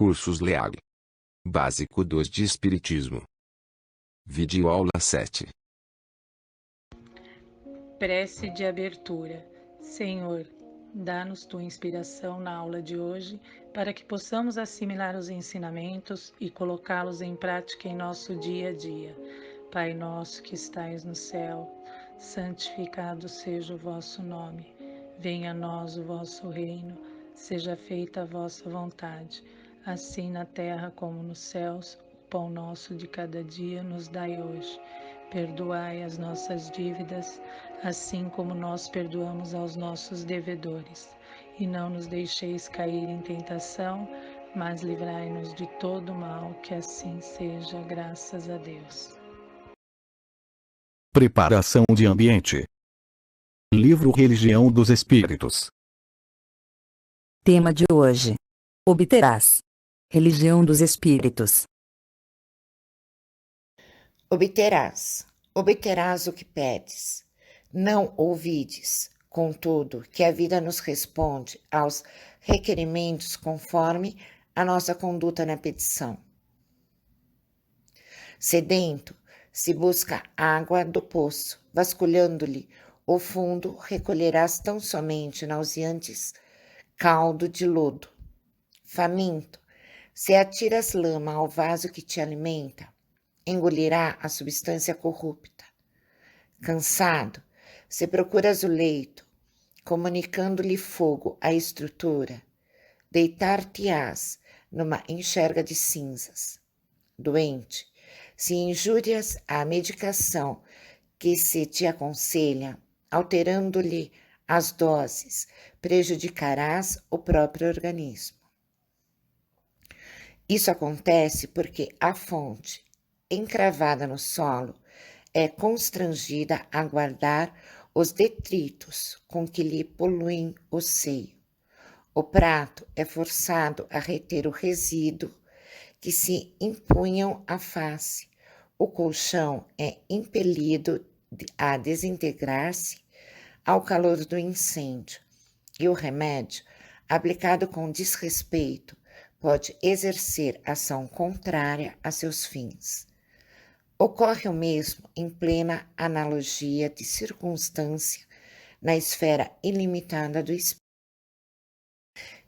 Cursos LEAG. Básico 2 de Espiritismo. Vídeo aula 7. Prece de abertura. Senhor, dá-nos tua inspiração na aula de hoje para que possamos assimilar os ensinamentos e colocá-los em prática em nosso dia a dia. Pai nosso que estais no céu, santificado seja o vosso nome. Venha a nós o vosso reino, seja feita a vossa vontade, assim na terra como nos céus. O pão nosso de cada dia nos dai hoje. Perdoai as nossas dívidas, assim como nós perdoamos aos nossos devedores. E não nos deixeis cair em tentação, mas livrai-nos de todo mal, que assim seja, graças a Deus. Preparação de ambiente. Livro Religião dos Espíritos. Tema de hoje: obterás. Religião dos Espíritos. Obterás o que pedes. Não ouvides, contudo, que a vida nos responde aos requerimentos conforme a nossa conduta na petição. Sedento, se busca água do poço, vasculhando-lhe o fundo, recolherás tão somente nauseantes caldo de lodo. Faminto, se atiras lama ao vaso que te alimenta, engolirá a substância corrupta. Cansado, se procuras o leito, comunicando-lhe fogo à estrutura, deitar-te-ás numa enxerga de cinzas. Doente, se injúrias a medicação que se te aconselha, alterando-lhe as doses, prejudicarás o próprio organismo. Isso acontece porque a fonte, encravada no solo, é constrangida a guardar os detritos com que lhe poluem o seio. O prato é forçado a reter o resíduo que se impunham à face. O colchão é impelido a desintegrar-se ao calor do incêndio, e o remédio, aplicado com desrespeito, pode exercer ação contrária a seus fins. Ocorre o mesmo em plena analogia de circunstância na esfera ilimitada do espírito.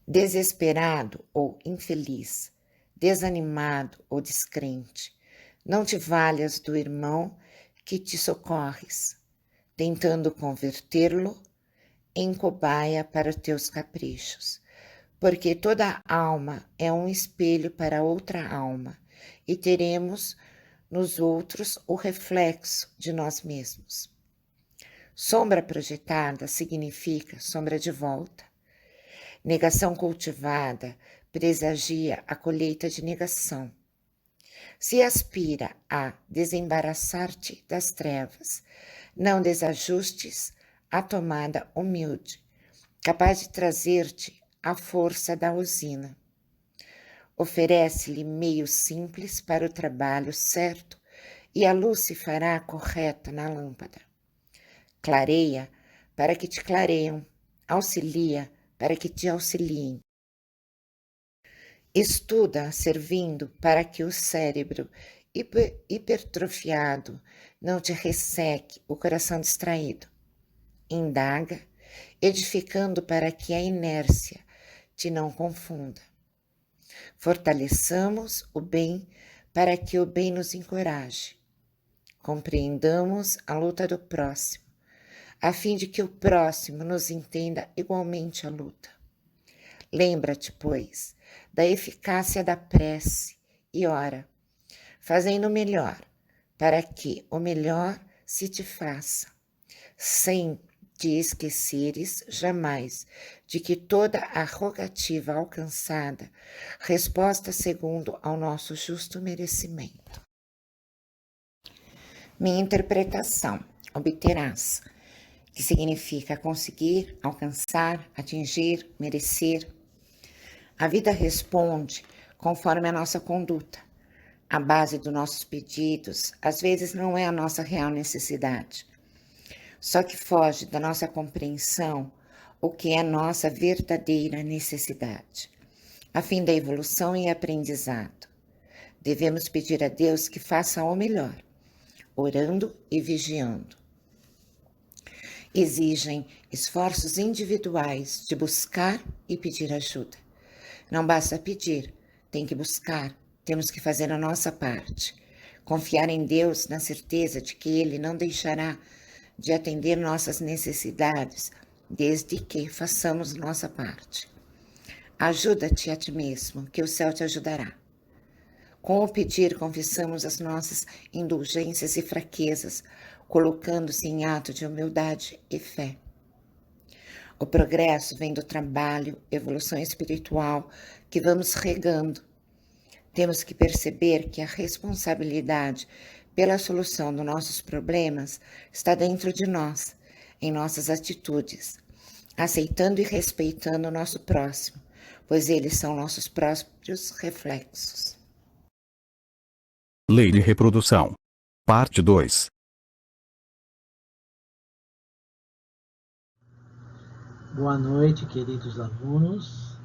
Desesperado ou infeliz, desanimado ou descrente, não te valhas do irmão que te socorres, tentando convertê-lo em cobaia para teus caprichos, porque toda alma é um espelho para outra alma, e teremos nos outros o reflexo de nós mesmos. Sombra projetada significa sombra de volta. Negação cultivada presagia a colheita de negação. Se aspira a desembaraçar-te das trevas, não desajustes a tomada humilde, capaz de trazer-te a força da usina. Oferece-lhe meio simples para o trabalho certo e a luz se fará correta na lâmpada. Clareia para que te clareiam, auxilia para que te auxiliem. Estuda servindo para que o cérebro hipertrofiado não te resseque o coração distraído. Indaga, edificando para que a inércia te não confunda. Fortaleçamos o bem para que o bem nos encoraje. Compreendamos a luta do próximo, a fim de que o próximo nos entenda igualmente a luta. Lembra-te, pois, da eficácia da prece e ora, fazendo o melhor, para que o melhor se te faça, sem te esqueceres jamais de que toda a rogativa alcançada, resposta segundo ao nosso justo merecimento. Minha interpretação: obterás, que significa conseguir, alcançar, atingir, merecer. A vida responde conforme a nossa conduta. A base dos nossos pedidos, às vezes, não é a nossa real necessidade. Só que foge da nossa compreensão o que é nossa verdadeira necessidade. a fim da evolução e aprendizado. Devemos pedir a Deus que faça o melhor, orando e vigiando. Exigem esforços individuais de buscar e pedir ajuda. Não basta pedir, tem que buscar, temos que fazer a nossa parte. Confiar em Deus na certeza de que Ele não deixará de atender nossas necessidades, desde que façamos nossa parte. Ajuda-te a ti mesmo, que o céu te ajudará. Com o pedir, confessamos as nossas indulgências e fraquezas, colocando-se em ato de humildade e fé. O progresso vem do trabalho, evolução espiritual, que vamos regando. Temos que perceber que a responsabilidade pela solução dos nossos problemas está dentro de nós, em nossas atitudes, aceitando e respeitando o nosso próximo, pois eles são nossos próprios reflexos. Lei de reprodução. Parte 2. Boa noite, queridos alunos.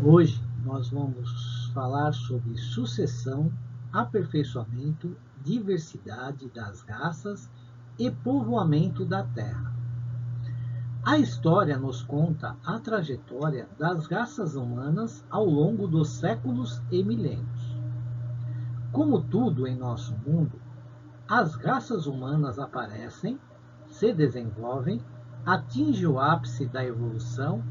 Hoje nós vamos falar sobre sucessão, aperfeiçoamento, diversidade das raças e povoamento da Terra. A história nos conta a trajetória das raças humanas ao longo dos séculos e milênios. Como tudo em nosso mundo, as raças humanas aparecem, se desenvolvem, atingem o ápice da evolução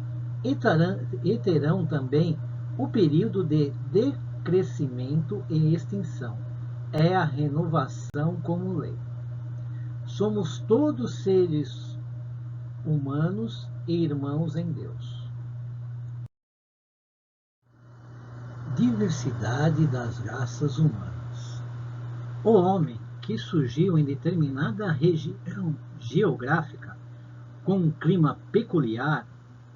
e terão também o período de decrescimento e extinção. É a renovação como lei. Somos todos seres humanos e irmãos em Deus. Diversidade das raças humanas. O homem, que surgiu em determinada região geográfica, com um clima peculiar,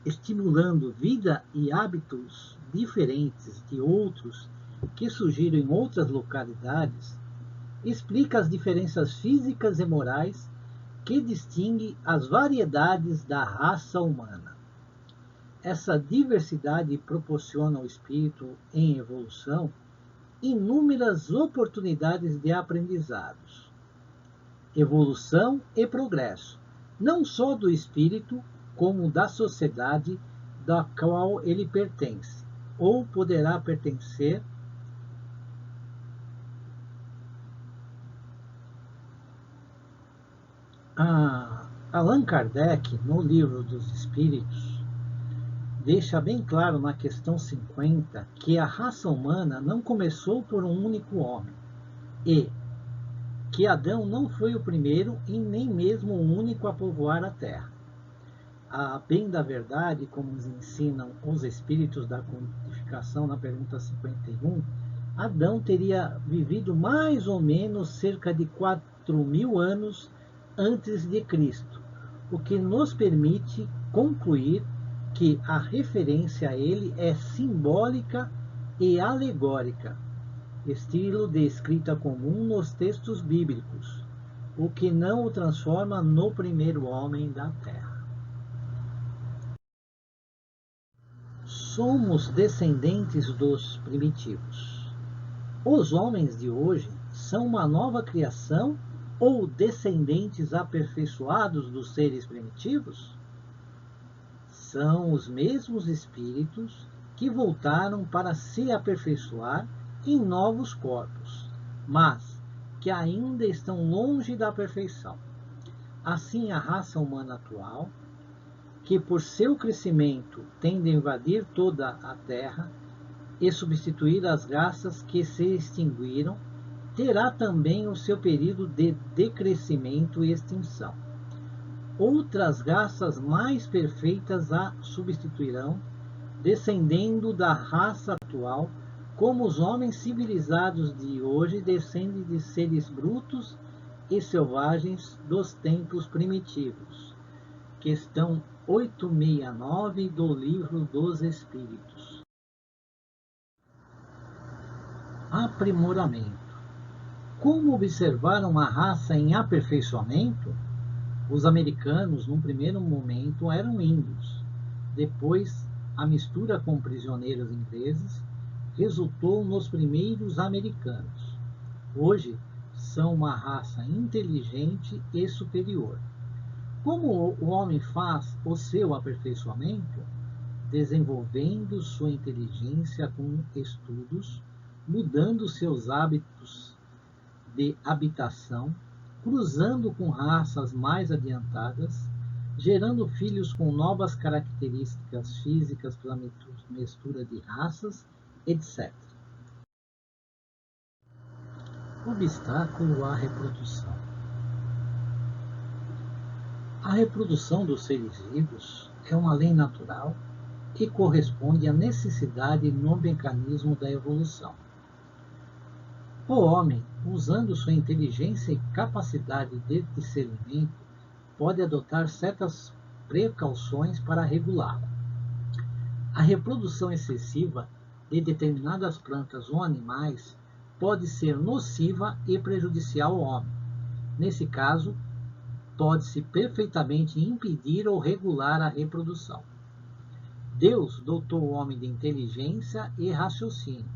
estimulando vida e hábitos diferentes de outros que surgiram em outras localidades, explica as diferenças físicas e morais que distinguem as variedades da raça humana. Essa diversidade proporciona ao espírito em evolução inúmeras oportunidades de aprendizados, evolução e progresso, não só do espírito, como da sociedade da qual ele pertence, ou poderá pertencer. Allan Kardec, no Livro dos Espíritos, deixa bem claro na questão 50 que a raça humana não começou por um único homem e que Adão não foi o primeiro e nem mesmo o único a povoar a terra. A bem da verdade, como nos ensinam os espíritos da codificação na pergunta 51, Adão teria vivido mais ou menos cerca de 4.000 anos antes de Cristo, o que nos permite concluir que a referência a ele é simbólica e alegórica, estilo de escrita comum nos textos bíblicos, o que não o transforma no primeiro homem da terra. Somos descendentes dos primitivos. Os homens de hoje são uma nova criação ou descendentes aperfeiçoados dos seres primitivos? São os mesmos espíritos que voltaram para se aperfeiçoar em novos corpos, mas que ainda estão longe da perfeição. Assim, a raça humana atual, que por seu crescimento tende a invadir toda a Terra e substituir as raças que se extinguiram, terá também o seu período de decrescimento e extinção. Outras raças mais perfeitas a substituirão, descendendo da raça atual, como os homens civilizados de hoje descendem de seres brutos e selvagens dos tempos primitivos. Questão 869 do Livro dos Espíritos. Aprimoramento. Como observar uma raça em aperfeiçoamento? Os americanos, num primeiro momento, eram índios. Depois, a mistura com prisioneiros ingleses resultou nos primeiros americanos. Hoje, são uma raça inteligente e superior. Como o homem faz o seu aperfeiçoamento? Desenvolvendo sua inteligência com estudos, mudando seus hábitos de habitação, cruzando com raças mais adiantadas, gerando filhos com novas características físicas pela mistura de raças, etc. Obstáculo à reprodução. A reprodução dos seres vivos é uma lei natural que corresponde à necessidade no mecanismo da evolução. O homem, usando sua inteligência e capacidade de discernimento, pode adotar certas precauções para regulá-la. A reprodução excessiva de determinadas plantas ou animais pode ser nociva e prejudicial ao homem. Nesse caso, pode-se perfeitamente impedir ou regular a reprodução. Deus dotou o homem de inteligência e raciocínio,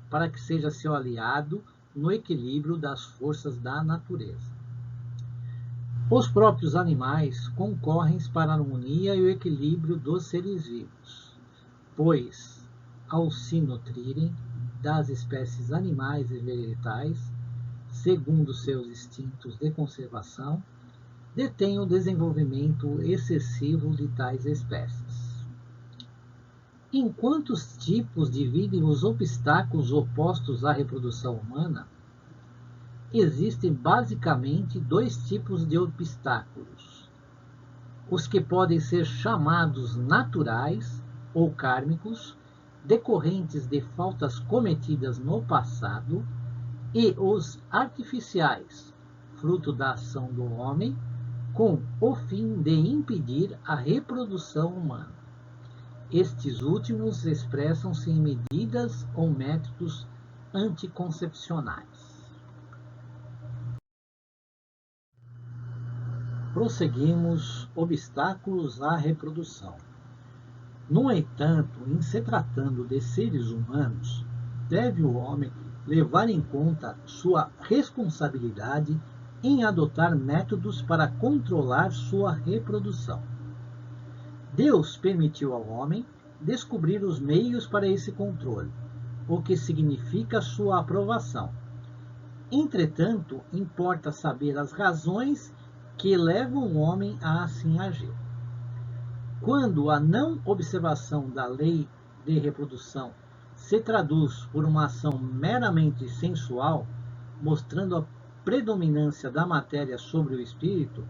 para que seja seu aliado no equilíbrio das forças da natureza. Os próprios animais concorrem para a harmonia e o equilíbrio dos seres vivos, pois, ao se nutrirem das espécies animais e vegetais, segundo seus instintos de conservação, detêm o desenvolvimento excessivo de tais espécies. Em quantos tipos dividem os obstáculos opostos à reprodução humana? Existem basicamente dois tipos de obstáculos: os que podem ser chamados naturais ou kármicos, decorrentes de faltas cometidas no passado, e os artificiais, fruto da ação do homem, com o fim de impedir a reprodução humana. Estes últimos expressam-se em medidas ou métodos anticoncepcionais. Prosseguimos: obstáculos à reprodução. No entanto, em se tratando de seres humanos, deve o homem levar em conta sua responsabilidade em adotar métodos para controlar sua reprodução. Deus permitiu ao homem descobrir os meios para esse controle, o que significa sua aprovação. Entretanto, importa saber as razões que levam o homem a assim agir. Quando a não observação da lei de reprodução se traduz por uma ação meramente sensual, mostrando a predominância da matéria sobre o espírito,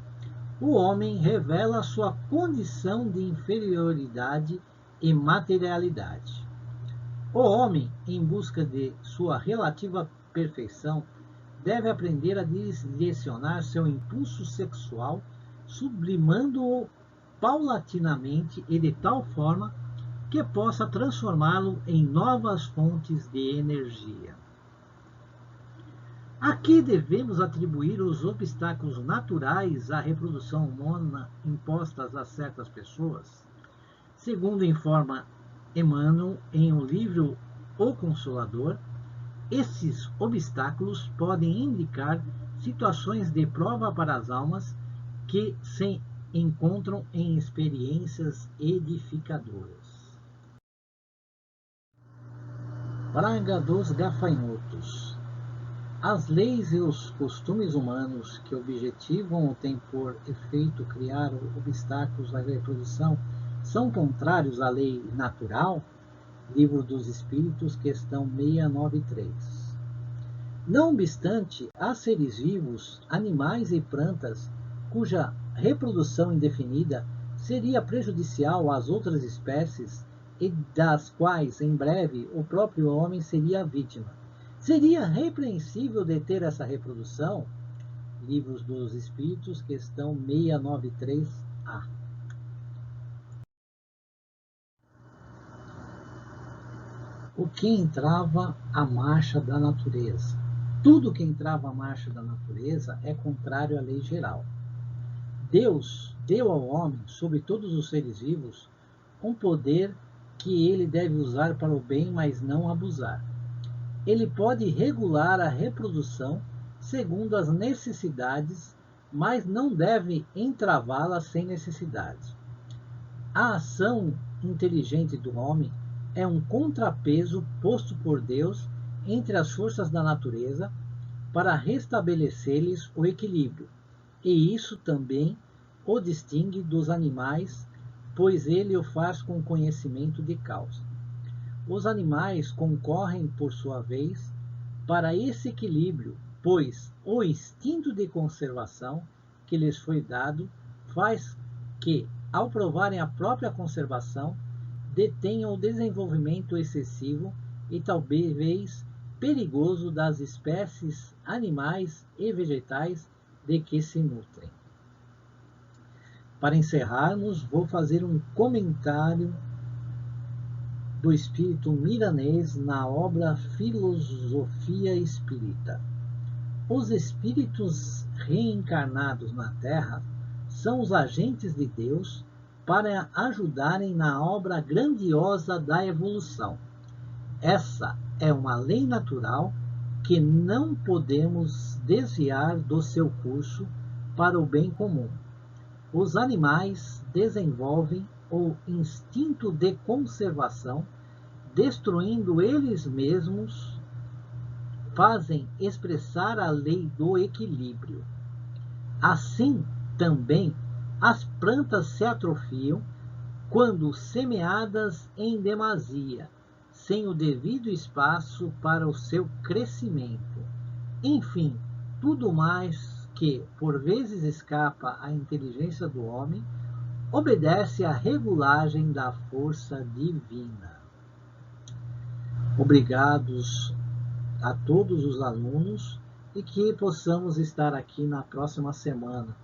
o homem revela sua condição de inferioridade e materialidade. O homem, em busca de sua relativa perfeição, deve aprender a direcionar seu impulso sexual, sublimando-o paulatinamente e de tal forma que possa transformá-lo em novas fontes de energia. Aqui devemos atribuir os obstáculos naturais à reprodução humana impostas a certas pessoas. Segundo informa Emmanuel em um livro O Consolador, esses obstáculos podem indicar situações de prova para as almas que se encontram em experiências edificadoras. Praga dos gafanhotos. As leis e os costumes humanos que objetivam têm por efeito criar obstáculos à reprodução são contrários à lei natural? Livro dos Espíritos, questão 693. Não obstante, há seres vivos, animais e plantas, cuja reprodução indefinida seria prejudicial às outras espécies e das quais, em breve, o próprio homem seria a vítima. Seria repreensível deter essa reprodução? Livros dos Espíritos, questão 693A. O que entrava a marcha da natureza? Tudo que entrava a marcha da natureza é contrário à lei geral. Deus deu ao homem, sobre todos os seres vivos, um poder que ele deve usar para o bem, mas não abusar. Ele pode regular a reprodução segundo as necessidades, mas não deve entravá-la sem necessidade. A ação inteligente do homem é um contrapeso posto por Deus entre as forças da natureza para restabelecer-lhes o equilíbrio, e isso também o distingue dos animais, pois ele o faz com conhecimento de causa. Os animais concorrem, por sua vez, para esse equilíbrio, pois o instinto de conservação que lhes foi dado faz que, ao provarem a própria conservação, detenham o desenvolvimento excessivo e talvez perigoso das espécies animais e vegetais de que se nutrem. Para encerrarmos, vou fazer um comentário do espírito milanês na obra Filosofia Espírita. Os espíritos reencarnados na Terra são os agentes de Deus para ajudarem na obra grandiosa da evolução. Essa é uma lei natural que não podemos desviar do seu curso para o bem comum. Os animais desenvolvem o instinto de conservação, destruindo eles mesmos, fazem expressar a lei do equilíbrio. Assim, também, as plantas se atrofiam quando semeadas em demasia, sem o devido espaço para o seu crescimento. Enfim, tudo mais que, por vezes, escapa à inteligência do homem, obedece à regulagem da força divina. Obrigados a todos os alunos e que possamos estar aqui na próxima semana.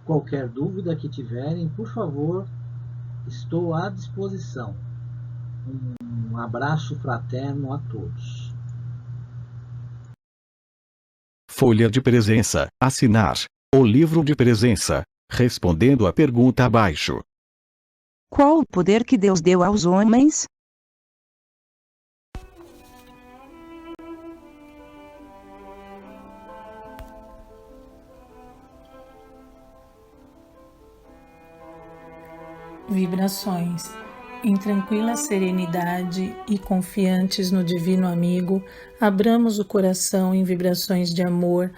Qualquer dúvida que tiverem, por favor, estou à disposição. Um abraço fraterno a todos. Folha de presença. Assinar o livro de presença, respondendo à pergunta abaixo. Qual o poder que Deus deu aos homens? Vibrações. Em tranquila serenidade e confiantes no Divino Amigo, abramos o coração em vibrações de amor,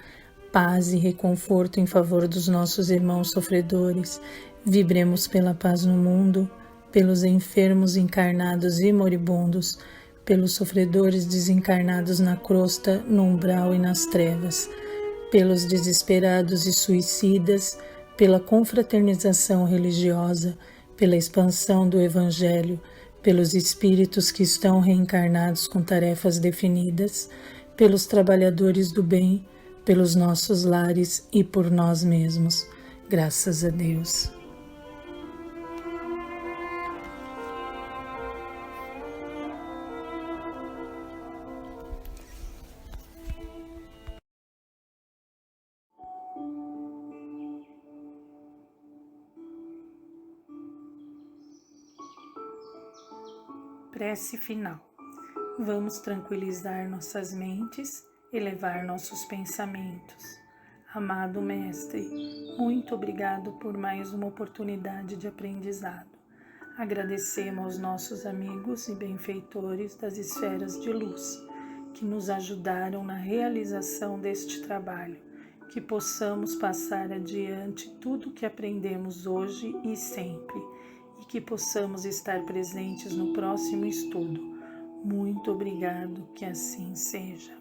paz e reconforto em favor dos nossos irmãos sofredores. Vibremos pela paz no mundo, pelos enfermos encarnados e moribundos, pelos sofredores desencarnados na crosta, no umbral e nas trevas, pelos desesperados e suicidas, pela confraternização religiosa, pela expansão do Evangelho, pelos espíritos que estão reencarnados com tarefas definidas, pelos trabalhadores do bem, pelos nossos lares e por nós mesmos. Graças a Deus. Prece final. Vamos tranquilizar nossas mentes, elevar nossos pensamentos. Amado Mestre, muito obrigado por mais uma oportunidade de aprendizado. Agradecemos aos nossos amigos e benfeitores das esferas de luz, que nos ajudaram na realização deste trabalho, que possamos passar adiante tudo o que aprendemos hoje e sempre, e que possamos estar presentes no próximo estudo. Muito obrigado, que assim seja.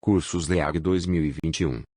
Cursos LEAG 2021.